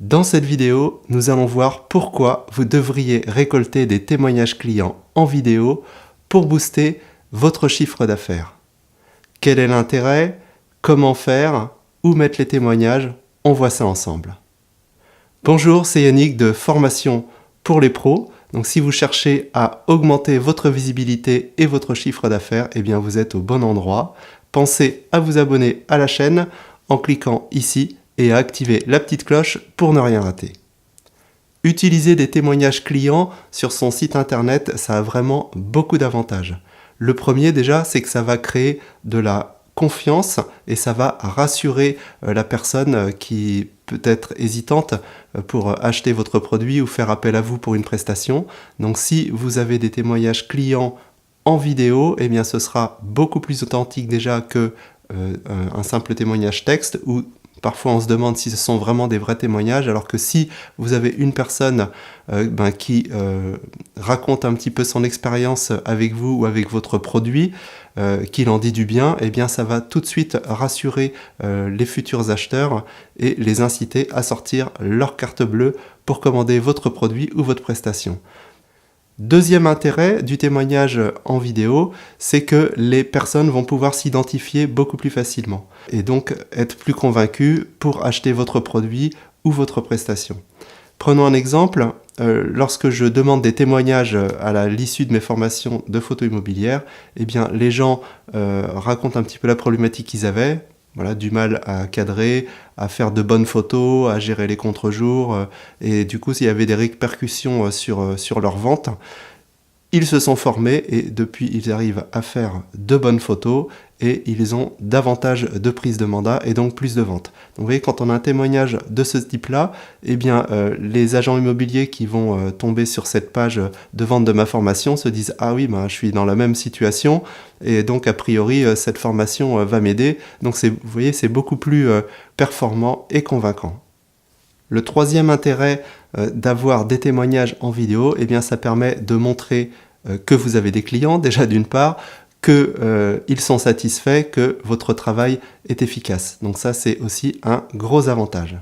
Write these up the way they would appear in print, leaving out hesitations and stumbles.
Dans cette vidéo, nous allons voir pourquoi vous devriez récolter des témoignages clients en vidéo pour booster votre chiffre d'affaires. Quel est l'intérêt? Comment faire? Où mettre les témoignages? On voit ça ensemble. Bonjour, c'est Yannick de Formation pour les pros. Donc si vous cherchez à augmenter votre visibilité et votre chiffre d'affaires, eh bien vous êtes au bon endroit. Pensez à vous abonner à la chaîne en cliquant ici et à activer la petite cloche pour ne rien rater. Utiliser des témoignages clients sur son site internet, ça a vraiment beaucoup d'avantages. Le premier déjà, c'est que ça va créer de la confiance et ça va rassurer la personne qui peut être hésitante pour acheter votre produit ou faire appel à vous pour une prestation. Donc si vous avez des témoignages clients en vidéo, eh bien ce sera beaucoup plus authentique déjà que un simple témoignage texte ou parfois, on se demande si ce sont vraiment des vrais témoignages, alors que si vous avez une personne qui raconte un petit peu son expérience avec vous ou avec votre produit, qu'il en dit du bien, eh bien ça va tout de suite rassurer les futurs acheteurs et les inciter à sortir leur carte bleue pour commander votre produit ou votre prestation. Deuxième intérêt du témoignage en vidéo, c'est que les personnes vont pouvoir s'identifier beaucoup plus facilement et donc être plus convaincues pour acheter votre produit ou votre prestation. Prenons un exemple, lorsque je demande des témoignages à l'issue de mes formations de photo immobilière, eh bien les gens racontent un petit peu la problématique qu'ils avaient. Voilà, du mal à cadrer, à faire de bonnes photos, à gérer les contre-jours. Et du coup, s'il y avait des répercussions sur leur vente, ils se sont formés et depuis, ils arrivent à faire de bonnes photos et ils ont davantage de prise de mandat et donc plus de ventes. Donc vous voyez, quand on a un témoignage de ce type-là, eh bien, les agents immobiliers qui vont tomber sur cette page de vente de ma formation se disent « Ah oui, je suis dans la même situation et donc a priori, cette formation va m'aider. » Donc vous voyez, c'est beaucoup plus performant et convaincant. Le troisième intérêt d'avoir des témoignages en vidéo, eh bien, ça permet de montrer que vous avez des clients, déjà d'une part, qu'ils sont satisfaits, que votre travail est efficace. Donc ça, c'est aussi un gros avantage.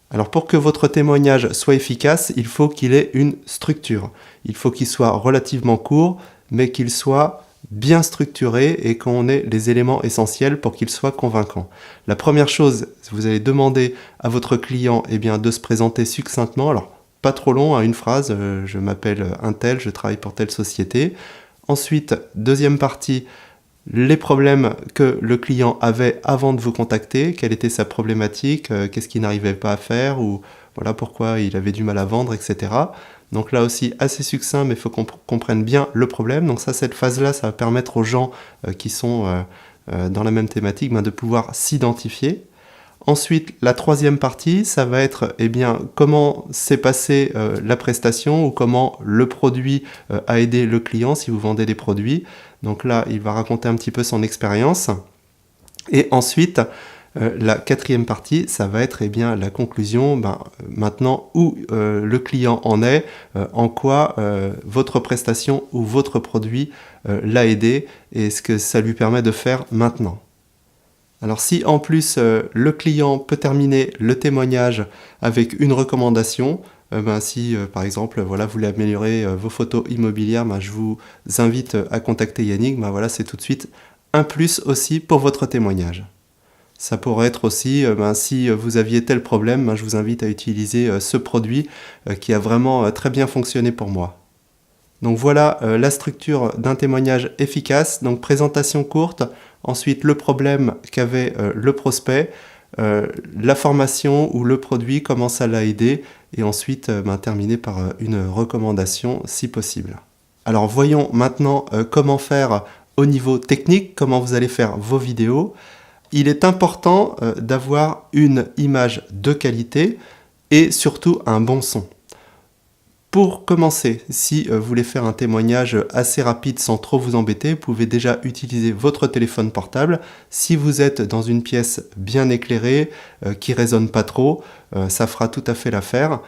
Alors pour que votre témoignage soit efficace, il faut qu'il ait une structure. Il faut qu'il soit relativement court, mais qu'il soit bien structuré et qu'on ait les éléments essentiels pour qu'il soit convaincant. La première chose, vous allez demander à votre client de se présenter succinctement, alors pas trop long, une phrase, je m'appelle un tel, je travaille pour telle société. Ensuite, deuxième partie, les problèmes que le client avait avant de vous contacter, quelle était sa problématique, qu'est-ce qu'il n'arrivait pas à faire, ou voilà pourquoi il avait du mal à vendre, etc. Donc là aussi, assez succinct, mais il faut qu'on comprenne bien le problème. Donc ça, cette phase-là, ça va permettre aux gens qui sont dans la même thématique de pouvoir s'identifier. Ensuite, la troisième partie, ça va être comment s'est passée la prestation ou comment le produit a aidé le client si vous vendez des produits. Donc là, il va raconter un petit peu son expérience. Et ensuite, la quatrième partie, ça va être la conclusion, maintenant où le client en est, en quoi votre prestation ou votre produit l'a aidé et ce que ça lui permet de faire maintenant. Alors si en plus le client peut terminer le témoignage avec une recommandation, si par exemple vous voulez améliorer vos photos immobilières, je vous invite à contacter Yannick, c'est tout de suite un plus aussi pour votre témoignage. Ça pourrait être aussi, si vous aviez tel problème, je vous invite à utiliser ce produit qui a vraiment très bien fonctionné pour moi. Donc voilà la structure d'un témoignage efficace. Donc présentation courte, ensuite le problème qu'avait le prospect, la formation ou le produit, comment ça l'a aidé, et ensuite terminer par une recommandation si possible. Alors voyons maintenant comment faire au niveau technique, comment vous allez faire vos vidéos. Il est important d'avoir une image de qualité et surtout un bon son. Pour commencer, si vous voulez faire un témoignage assez rapide sans trop vous embêter, vous pouvez déjà utiliser votre téléphone portable. Si vous êtes dans une pièce bien éclairée, qui ne résonne pas trop, ça fera tout à fait l'affaire.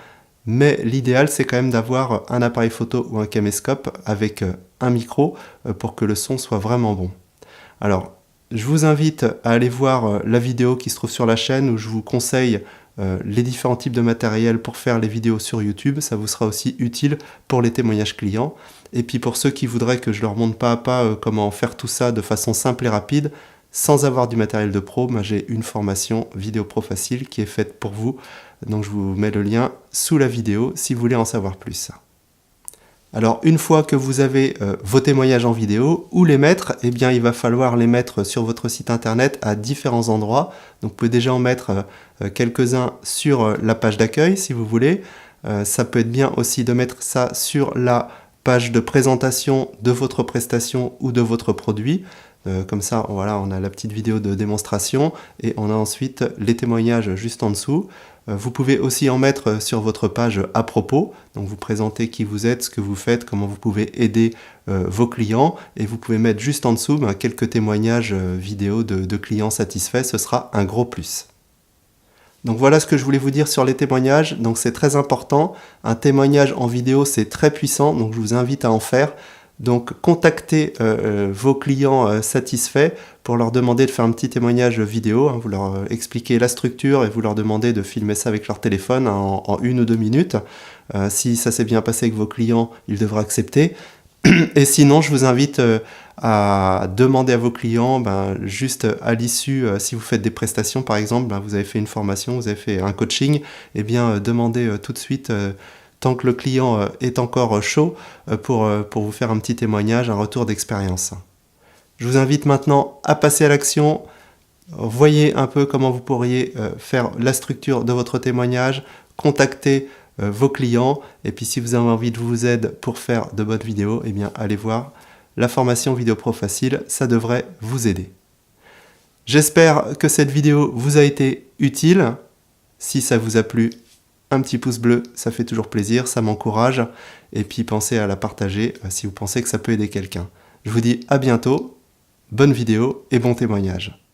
Mais l'idéal, c'est quand même d'avoir un appareil photo ou un caméscope avec un micro pour que le son soit vraiment bon. Alors, je vous invite à aller voir la vidéo qui se trouve sur la chaîne où je vous conseille les différents types de matériel pour faire les vidéos sur YouTube. Ça vous sera aussi utile pour les témoignages clients. Et puis pour ceux qui voudraient que je leur montre pas à pas comment faire tout ça de façon simple et rapide, sans avoir du matériel de pro, j'ai une formation Vidéo Pro Facile qui est faite pour vous. Donc je vous mets le lien sous la vidéo si vous voulez en savoir plus. Alors une fois que vous avez vos témoignages en vidéo, où les mettre? Eh bien il va falloir les mettre sur votre site internet à différents endroits. Donc vous pouvez déjà en mettre quelques-uns sur la page d'accueil si vous voulez. Ça peut être bien aussi de mettre ça sur la page de présentation de votre prestation ou de votre produit. Comme ça, voilà, on a la petite vidéo de démonstration et on a ensuite les témoignages juste en dessous. Vous pouvez aussi en mettre sur votre page à propos, donc vous présentez qui vous êtes, ce que vous faites, comment vous pouvez aider vos clients, et vous pouvez mettre juste en dessous quelques témoignages vidéo de clients satisfaits, ce sera un gros plus. Donc voilà ce que je voulais vous dire sur les témoignages, donc c'est très important, un témoignage en vidéo c'est très puissant, donc je vous invite à en faire. Donc contactez vos clients satisfaits pour leur demander de faire un petit témoignage vidéo, vous leur expliquez la structure et vous leur demandez de filmer ça avec leur téléphone en 1 ou 2 minutes. Si ça s'est bien passé avec vos clients, ils devraient accepter. Et sinon, je vous invite à demander à vos clients, juste à l'issue, si vous faites des prestations par exemple, vous avez fait une formation, vous avez fait un coaching, eh bien demandez tout de suite tant que le client est encore chaud, pour vous faire un petit témoignage, un retour d'expérience. Je vous invite maintenant à passer à l'action. Voyez un peu comment vous pourriez faire la structure de votre témoignage, contacter vos clients, et puis si vous avez envie de vous aider pour faire de bonnes vidéos, eh bien allez voir la formation Vidéo Pro Facile, ça devrait vous aider. J'espère que cette vidéo vous a été utile. Si ça vous a plu, un petit pouce bleu, ça fait toujours plaisir, ça m'encourage. Et puis pensez à la partager si vous pensez que ça peut aider quelqu'un. Je vous dis à bientôt, bonne vidéo et bon témoignage.